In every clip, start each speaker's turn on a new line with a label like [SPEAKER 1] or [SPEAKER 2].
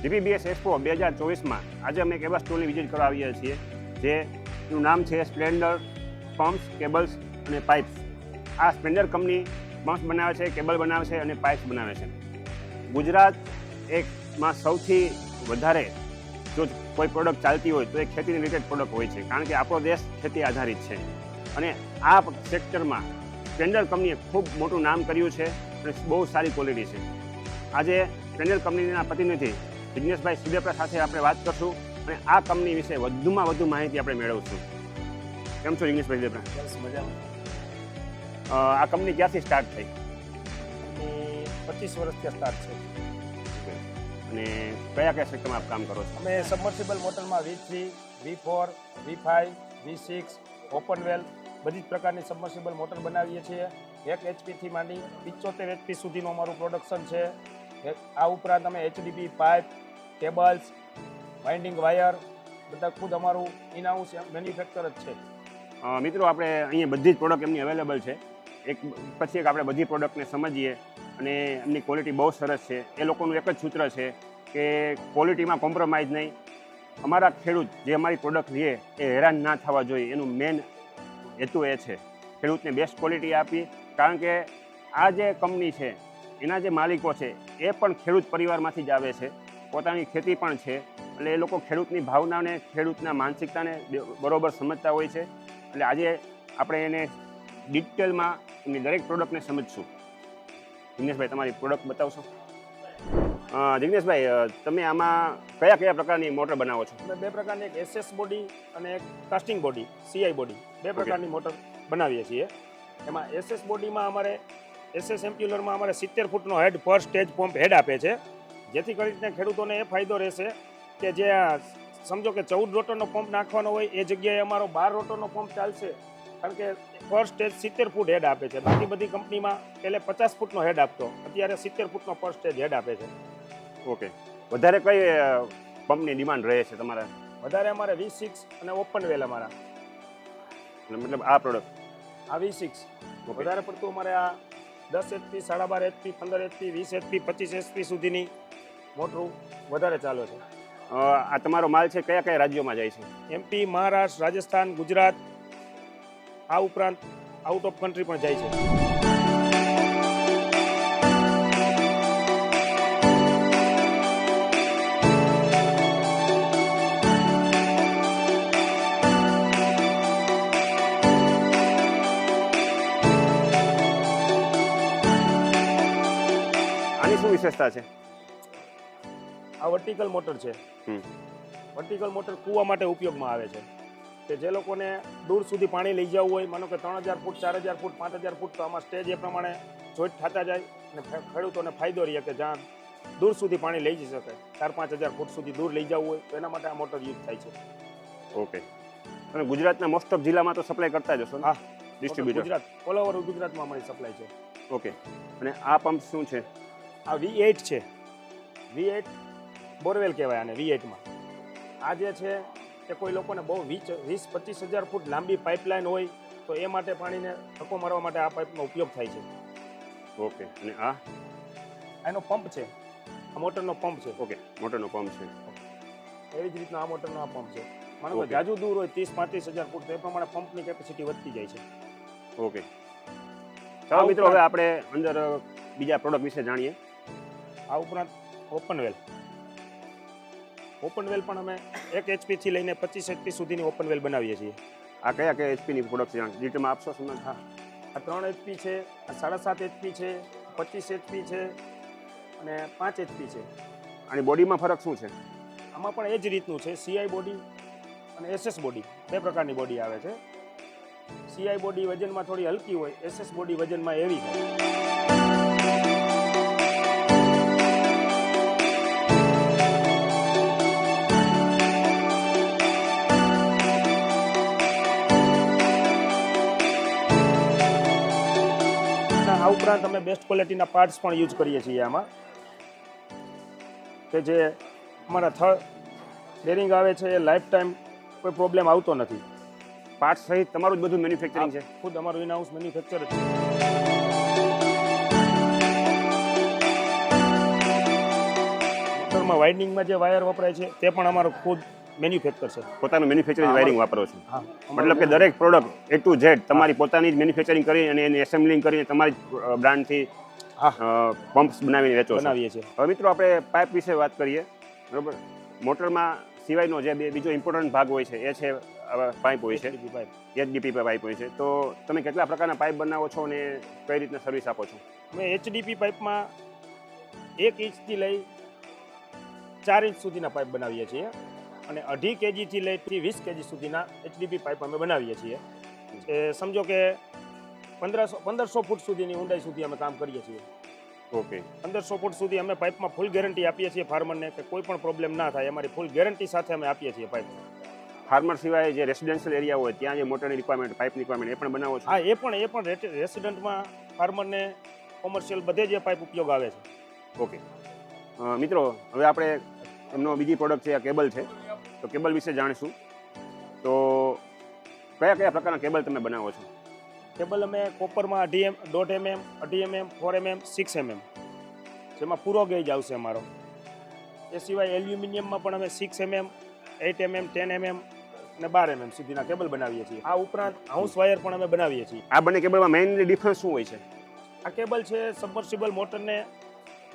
[SPEAKER 1] DPBS Expo 2024માં આજે અમે એક એવા સ્ટોલની વિઝિટ કરવા આવ્યા છીએ જેનું નામ છે સ્પ્લેન્ડર પમ્પ્સ, કેબલ્સ અને પાઇપ્સ. આ સ્પ્લેન્ડર કંપની પમ્પ્સ બનાવે છે, કેબલ બનાવે છે અને પાઇપ્સ બનાવે છે. ગુજરાત એકમાં સૌથી વધારે જો કોઈ પ્રોડક્ટ ચાલતી હોય તો એ ખેતીને રિલેટેડ પ્રોડક્ટ હોય છે, કારણ કે આપણો દેશ ખેતી આધારિત છે. અને આ સેક્ટરમાં સ્પ્લેન્ડર કંપનીએ ખૂબ મોટું નામ કર્યું છે અને બહુ સારી ક્વોલિટી છે. આજે સ્પ્લેન્ડર કંપનીના પ્રતિનિધિ જિગ્નેશભાઈ સુદેપરા સાથે આપણે વાત કરશું અને આ કંપની વિશે વધુમાં વધુ માહિતી આપણે મેળવશું. કેમ છો જિગ્નેશભાઈ સુદેપરા?
[SPEAKER 2] બસ મજામાં.
[SPEAKER 1] આ કંપની ક્યાંથી સ્ટાર્ટ થઈ?
[SPEAKER 2] 25 વર્ષથી સ્ટાર્ટ છે.
[SPEAKER 1] અને કયા કયા સેક્ટરમાં આપ કામ કરો છો?
[SPEAKER 2] અમે સબમર્સિબલ મોટરમાં V3, V4, V5, V6, open વેલ બધી જ પ્રકારની સબમર્સિબલ મોટર બનાવીએ છીએ. 1 HP થી માંડી 75 HP સુધીનું અમારું પ્રોડક્શન છે. આ ઉપરાંત અમે HDP pipe, cables, winding wire બધા ખુદ અમારું ઇન હાઉસ મેન્યુફેક્ચર જ છે.
[SPEAKER 1] મિત્રો, આપણે અહીંયા બધી જ પ્રોડક્ટ એમની અવેલેબલ છે. એક પછી એક આપણે બધી પ્રોડક્ટને સમજીએ અને એમની ક્વોલિટી બહુ સરસ છે. એ લોકોનું એક જ સૂત્ર છે કે ક્વોલિટીમાં કોમ્પ્રોમાઇઝ નહીં. અમારા ખેડૂત જે અમારી પ્રોડક્ટ લે એ હેરાન ના થવા જોઈએ, એનું મેન હેતુ એ છે ખેડૂતને બેસ્ટ ક્વોલિટી આપી. કારણ કે આ જે કંપની છે એના જે માલિકો છે એ પણ ખેડૂત પરિવારમાંથી જ આવે છે, પોતાની ખેતી પણ છે. એટલે એ લોકો ખેડૂતની ભાવનાને, ખેડૂતના માનસિકતાને બરોબર સમજતા હોય છે. એટલે આજે આપણે એને ડિટેલમાં એમની દરેક પ્રોડક્ટને સમજશું. જિગ્નેશભાઈ, તમારી પ્રોડક્ટ બતાવશો? જિગ્નેશભાઈ, તમે આમાં કયા કયા પ્રકારની મોટર બનાવો છો?
[SPEAKER 2] અમે 2 પ્રકારની, એક SS બોડી અને એક કાસ્ટિંગ બોડી, CI બોડી, 2 પ્રકારની મોટર બનાવીએ છીએ. એમાં SS બોડીમાં અમારે SS એમ્પ્યુલરમાં અમારે 70 ફૂટનો હેડ પર સ્ટેજ પંપ હેડ આપે છે, જેથી કરીને ખેડૂતોને એ ફાયદો રહેશે કે જે સમજો કે 14 રોટરનો પંપ નાખવાનો હોય એ જગ્યાએ અમારો 12 રોટરનો પંપ ચાલશે, કારણ કે પર સ્ટેજ 70 ફૂટ હેડ આપે છે. બાકી બધી કંપનીમાં પહેલે 50 ફૂટનો હેડ આપતો, અત્યારે 70 ફૂટનો પર સ્ટેજ હેડ આપે છે.
[SPEAKER 1] ઓકે. વધારે કઈ પંપની ડિમાન્ડ રહે છે તમારા?
[SPEAKER 2] વધારે અમારે V6 અને ઓપન વેલ અમારા.
[SPEAKER 1] મતલબ આ પ્રોડક્ટ
[SPEAKER 2] આ V6 વધારે પડતું અમારે આ 10 HP, 12.5 HP, 15 HP, 20 HP, 25 HP સુધીની મોટરું વધારે ચાલે છે.
[SPEAKER 1] આ તમારો માલ છે કયા કયા રાજ્યોમાં જાય છે?
[SPEAKER 2] MP, મહારાષ્ટ્ર, રાજસ્થાન, ગુજરાત, આ ઉપરાંત આઉટ ઓફ કન્ટ્રી પણ જાય છે.
[SPEAKER 1] આની શું વિશેષતા છે?
[SPEAKER 2] આ વર્ટિકલ મોટર છે. વર્ટિકલ મોટર કૂવા માટે ઉપયોગમાં આવે છે કે જે લોકોને દૂર સુધી પાણી લઈ જવું હોય, માનો કે 3000 ફૂટ, 4000 ફૂટ, 5000 ફૂટ, તો આમાં સ્ટેજ એ પ્રમાણે જોઈન્ટ થતા જાય અને ખેડૂતોને ફાયદો રહે કે જ્યાં દૂર સુધી પાણી લઈ જઈ શકે. 4-5000 ફૂટ સુધી દૂર લઈ જવું હોય તો એના માટે આ મોટર યુઝ થાય છે.
[SPEAKER 1] ઓકે. અને ગુજરાતના મોસ્ટ ઓફ જિલ્લામાં તો સપ્લાય કરતા જ હશો ને?
[SPEAKER 2] હા,
[SPEAKER 1] ડિસ્ટ્રીબ્યુટર
[SPEAKER 2] ગુજરાત ઓલ ઓવર ગુજરાતમાં અમારી સપ્લાય છે.
[SPEAKER 1] ઓકે. અને આ પંપ શું છે?
[SPEAKER 2] આ V8 છે. V8 બોરવેલ કહેવાય આને. V8માં આ જે છે કે કોઈ લોકોને બહુ 20-25 હજાર ફૂટ લાંબી પાઇપલાઇન હોય તો એ માટે પાણીને ધક્કો મારવા માટે આ પાઇપનો ઉપયોગ થાય છે.
[SPEAKER 1] ઓકે. અને આ
[SPEAKER 2] એનો પંપ છે, આ મોટરનો પંપ છે.
[SPEAKER 1] ઓકે, મોટરનો પંપ છે.
[SPEAKER 2] એવી જ રીતના આ મોટરનો આ પંપ છે. માનો
[SPEAKER 1] Okay.
[SPEAKER 2] કે જાજુ દૂર હોય 30-35 હજાર ફૂટ તો એ પ્રમાણે પંપની કેપેસિટી વધતી જાય છે.
[SPEAKER 1] ઓકે. ચાલો મિત્રો, હવે આપણે અંદર બીજા પ્રોડક્ટ વિશે જાણીએ.
[SPEAKER 2] આ ઉપરાંત ઓપન વેલ. ઓપન વેલ પણ અમે 1 HP થી લઈને 25 HP સુધીની ઓપન વેલ બનાવીએ છીએ.
[SPEAKER 1] આ કયા કયા એચપીની પ્રોડક્ટ છે? ડિટેલમાં આપશો સુમન?
[SPEAKER 2] હા, આ 3 HP છે, આ 7.5 HP છે, 25 HP છે અને 5 HP છે.
[SPEAKER 1] આની બોડીમાં ફરક શું છે?
[SPEAKER 2] આમાં પણ એ જ રીતનું છે. CI બોડી અને SS બોડી, 2 પ્રકારની બોડી આવે છે. CI બોડી વજનમાં થોડી હલકી હોય, SS બોડી વજનમાં એવી હોય. આ ઉપરાંત અમે બેસ્ટ ક્વોલિટીના પાર્ટ્સ પણ યુઝ કરીએ છીએ આમાં, કે જે અમારા થર્ડ બેરિંગ આવે છે એ લાઈફ ટાઈમ કોઈ પ્રોબ્લેમ આવતો નથી.
[SPEAKER 1] પાર્ટ સહિત તમારું જ બધું મેન્યુફેક્ચરિંગ છે?
[SPEAKER 2] ખુદ અમારું ઇન હાઉસ મેન્યુફેક્ચર જ છે. મોટરમાં વાઇન્ડિંગમાં જે વાયર વપરાય છે તે પણ અમારો ખુદ મેન્યુફેક્ચર છે.
[SPEAKER 1] પોતાનું મેન્યુફેક્ચરિંગ
[SPEAKER 2] હા,
[SPEAKER 1] વાયરિંગ વાપરો છો?
[SPEAKER 2] હા,
[SPEAKER 1] મતલબ કે દરેક પ્રોડક્ટ A to Z તમારી પોતાની જ મેન્યુફેક્ચરિંગ કરી અને એની એસેમ્બલિંગ કરીને તમારી બ્રાન્ડથી પમ્પ્સ બનાવીને વેચો છો?
[SPEAKER 2] બનાવીએ છીએ.
[SPEAKER 1] હવે મિત્રો આપણે પાઇપ વિશે વાત કરીએ, બરોબર. મોટરમાં સિવાયનો જે બીજો ઇમ્પોર્ટન્ટ ભાગ હોય છે એ છે પાઇપ હોય છે,
[SPEAKER 2] HDPE પાઇપ.
[SPEAKER 1] HDPE પાઇપ હોય છે. તો તમે કેટલા પ્રકારના પાઇપ બનાવો છો અને કઈ રીતના સર્વિસ આપો છો?
[SPEAKER 2] અમે HDPE પાઇપમાં 1 ઇંચથી લઈ 4 ઇંચ સુધીના પાઇપ બનાવીએ છીએ અને 2.5 kgથી લઈ 20 kg સુધીના HDPE પાઇપ અમે બનાવીએ છીએ. એ સમજો કે 1500 ફૂટ સુધીની ઊંડાઈ સુધી અમે કામ કરીએ છીએ.
[SPEAKER 1] ઓકે.
[SPEAKER 2] 1500 ફૂટ સુધી અમે પાઇપમાં ફૂલ ગેરંટી આપીએ છીએ ફાર્મરને કે કોઈ પણ પ્રોબ્લેમ ના થાય. અમારી ફૂલ ગેરંટી સાથે અમે આપીએ છીએ પાઇપ.
[SPEAKER 1] ફાર્મર સિવાય જે રેસિડેન્શિયલ એરિયા હોય ત્યાં જે મોટરની રિક્વાયરમેન્ટ, પાઇપની રિક્વાયરમેન્ટ એ પણ બનાવો છો?
[SPEAKER 2] હા, એ પણ રેસિડન્ટમાં ફાર્મરને કોમર્શિયલ બધે જ એ પાઇપ ઉપયોગ આવે છે.
[SPEAKER 1] ઓકે. મિત્રો હવે આપણે એમનો બીજી પ્રોડક્ટ છે, આ કેબલ છે, તો કેબલ વિશે જાણીશું. તો કયા કયા પ્રકારના કેબલ તમે બનાવો છો?
[SPEAKER 2] કેબલ અમે કોપરમાં 1.5 mm, 2.5 mm, 4 mm, 6 mm જેમાં પૂરો ગેજ આવશે અમારો. એ સિવાય એલ્યુમિનિયમમાં પણ અમે 6 mm, 8 mm, 10 mm અને 12 mm સુધીના કેબલ બનાવીએ છીએ. આ ઉપરાંત હાઉસ વાયર પણ અમે બનાવીએ છીએ.
[SPEAKER 1] આ બંને કેબલમાં મેઇનલી ડિફરન્સ શું હોય છે?
[SPEAKER 2] આ કેબલ છે સબમર્સિબલ મોટરને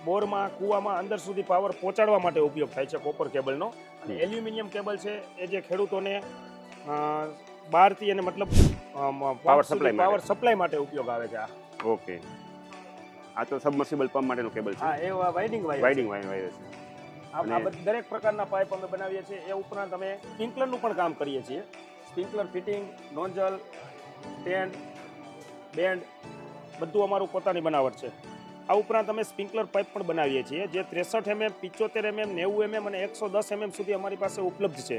[SPEAKER 2] બોરમાં, કૂવામાં અંદર સુધી પાવર પહોંચાડવા માટે ઉપયોગ થાય છે કોપર કેબલનો. અને એલ્યુમિનિયમ કેબલ છે એ જે ખેડૂતોને બહારથી એને મતલબ
[SPEAKER 1] પાવર
[SPEAKER 2] સપ્લાય માટે ઉપયોગ આવે છે. આ
[SPEAKER 1] ઓકે. આ તો સબમર્સિબલ પંપ માટેનું કેબલ છે.
[SPEAKER 2] હા, એ વાઇન્ડિંગ વાયર.
[SPEAKER 1] વાઇડિંગ વાયર છે.
[SPEAKER 2] આ દરેક પ્રકારના પાઇપ અમે બનાવીએ છીએ. એ ઉપરાંત અમે સ્પ્રિંકલરનું પણ કામ કરીએ છીએ. Sprinkler fitting, nozzle, stand, band બધું અમારું પોતાની બનાવટ છે. આ ઉપરાંત અમે સ્પ્રિંકલર પાઇપ પણ બનાવીએ છીએ જે 63 mm, 75 mm, 90 mm અને 110 mm સુધી અમારી પાસે ઉપલબ્ધ છે.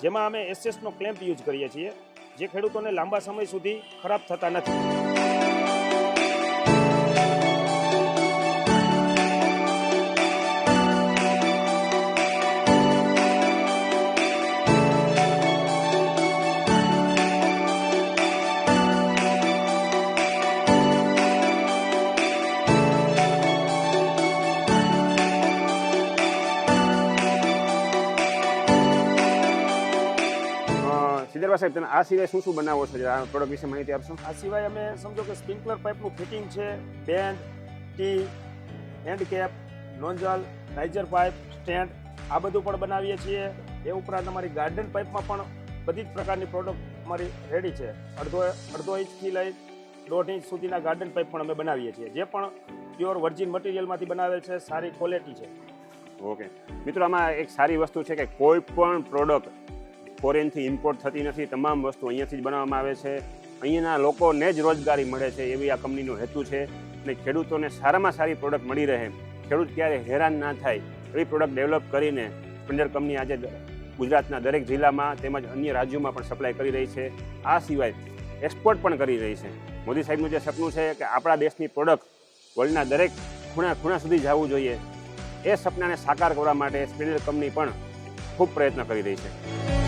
[SPEAKER 2] જેમાં અમે SS નો ક્લેમ્પ યુઝ કરીએ છીએ જે ખેડૂતોને લાંબા સમય સુધી ખરાબ થતા નથી.
[SPEAKER 1] સિદ્ધાર્થ સાહેબ, તમે આ સિવાય શું શું બનાવો છો? આ પ્રોડક્ટ વિશે માહિતી આપશો?
[SPEAKER 2] આ સિવાય અમે સમજો કે સ્પ્રિંકલર પાઇપનું ફિટિંગ છે, bend, tee, end cap, nozzle, riser pipe, stand આ બધું પણ બનાવીએ છીએ. એ ઉપરાંત અમારી ગાર્ડન પાઇપમાં પણ બધી જ પ્રકારની પ્રોડક્ટ અમારી રેડી છે. અડધો ઇંચથી લઈ 1.5 ઇંચ સુધીના ગાર્ડન પાઇપ પણ અમે બનાવીએ છીએ જે પણ પ્યોર વર્જિન મટીરિયલમાંથી બનાવેલ છે, સારી ક્વોલિટી છે.
[SPEAKER 1] ઓકે મિત્રો, આમાં એક સારી વસ્તુ છે કે કોઈ પણ પ્રોડક્ટ ફોરેનથી ઇમ્પોર્ટ થતી નથી. તમામ વસ્તુ અહીંયાથી જ બનાવવામાં આવે છે. અહીંયાના લોકોને જ રોજગારી મળે છે એવી આ કંપનીનો હેતુ છે. અને ખેડૂતોને સારામાં સારી પ્રોડક્ટ મળી રહે, ખેડૂત ક્યારે હેરાન ના થાય એવી પ્રોડક્ટ ડેવલપ કરીને સ્પ્લેન્ડર કંપની આજે ગુજરાતના દરેક જિલ્લામાં તેમજ અન્ય રાજ્યોમાં પણ સપ્લાય કરી રહી છે. આ સિવાય એક્સપોર્ટ પણ કરી રહી છે. મોદી સાહેબનું જે સપનું છે કે આપણા દેશની પ્રોડક્ટ વર્લ્ડના દરેક ખૂણા સુધી જવું જોઈએ, એ સપનાને સાકાર કરવા માટે સ્પ્લેન્ડર કંપની પણ ખૂબ પ્રયત્ન કરી રહી છે.